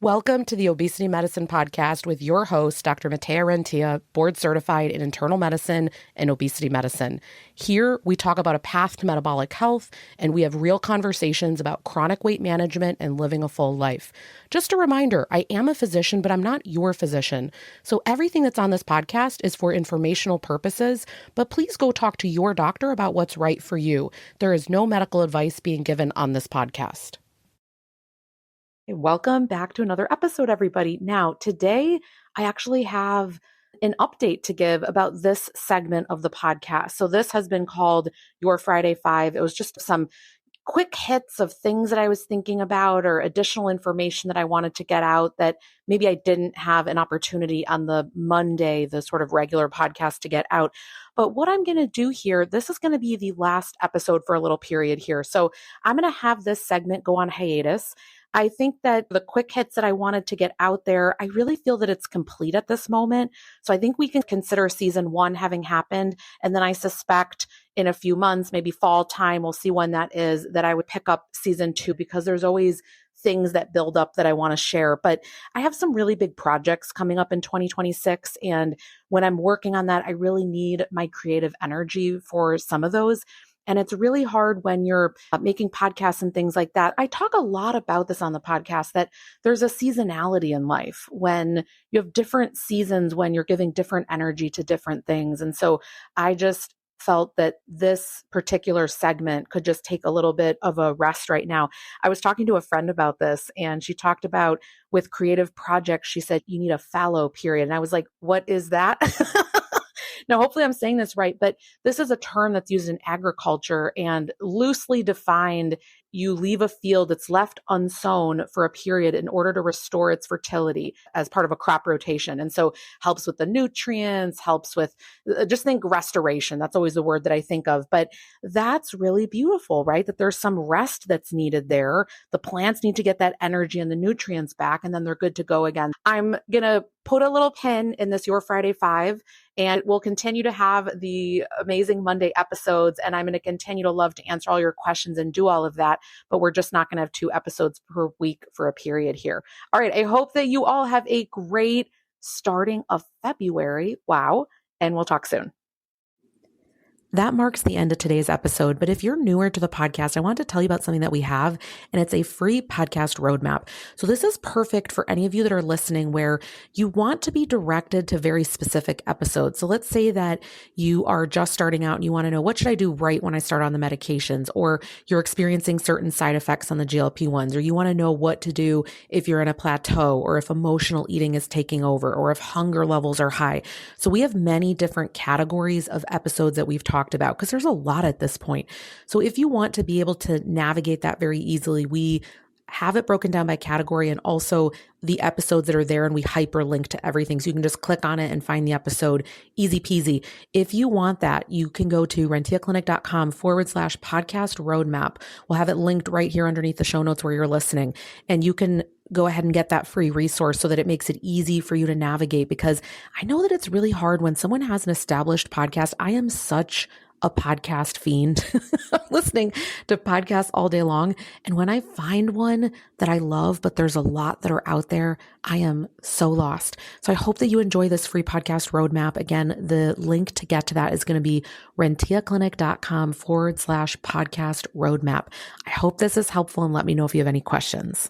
Welcome to the Obesity Medicine Podcast with your host, Dr. Matea Rentia, board certified in internal medicine and obesity medicine. Here, we talk about a path to metabolic health, and we have real conversations about chronic weight management and living a full life. Just a reminder, I am a physician, but I'm not your physician. So everything that's on this podcast is for informational purposes, but please go talk to your doctor about what's right for you. There is no medical advice being given on this podcast. Hey, welcome back to another episode, everybody. Now, today, I actually have an update to give about this segment of the podcast. So this has been called Your Friday Five. It was just some quick hits of things that I was thinking about or additional information that I wanted to get out that maybe I didn't have an opportunity on the Monday, the sort of regular podcast to get out. But what I'm going to do here, this is going to be the last episode for a little period here. So I'm going to have this segment go on hiatus. I think that the quick hits that I wanted to get out there, I really feel that it's complete at this moment. So I think we can consider season one having happened. And then I suspect in a few months, maybe fall time, we'll see when that is, that I would pick up season two, because there's always things that build up that I want to share. But I have some really big projects coming up in 2026. And when I'm working on that, I really need my creative energy for some of those. And it's really hard when you're making podcasts and things like that. I talk a lot about this on the podcast, that there's a seasonality in life when you have different seasons, when you're giving different energy to different things. And so I just felt that this particular segment could just take a little bit of a rest right now. I was talking to a friend about this, and she talked about with creative projects, she said, you need a fallow period. And I was like, what is that? Now, hopefully I'm saying this right, but this is a term that's used in agriculture, and loosely defined, you leave a field that's left unsown for a period in order to restore its fertility as part of a crop rotation. And so helps with the nutrients, helps with, just think restoration. That's always the word that I think of, but that's really beautiful, right? That there's some rest that's needed there. The plants need to get that energy and the nutrients back, and then they're good to go again. I'm going to put a little pin in this Your Friday Five, and we'll continue to have the amazing Monday episodes. And I'm going to continue to love to answer all your questions and do all of that. But we're just not going to have 2 episodes per week for a period here. All right. I hope that you all have a great starting of February. Wow. And we'll talk soon. That marks the end of today's episode. But if you're newer to the podcast, I want to tell you about something that we have, and it's a free podcast roadmap. So this is perfect for any of you that are listening where you want to be directed to very specific episodes. So let's say that you are just starting out and you want to know, what should I do right when I start on the medications? Or you're experiencing certain side effects on the GLP-1s, or you want to know what to do if you're in a plateau, or if emotional eating is taking over, or if hunger levels are high. So we have many different categories of episodes that we've talked about, because there's a lot at this point. So if you want to be able to navigate that very easily, we have it broken down by category, and also the episodes that are there, and we hyperlink to everything. So you can just click on it and find the episode, easy peasy. If you want that, you can go to rentiaclinic.com/podcast roadmap. We'll have it linked right here underneath the show notes where you're listening. And you can go ahead and get that free resource so that it makes it easy for you to navigate, because I know that it's really hard when someone has an established podcast. I am such a podcast fiend. I'm listening to podcasts all day long. And when I find one that I love, but there's a lot that are out there, I am so lost. So I hope that you enjoy this free podcast roadmap. Again, the link to get to that is going to be rentiaclinic.com/podcast roadmap. I hope this is helpful, and let me know if you have any questions.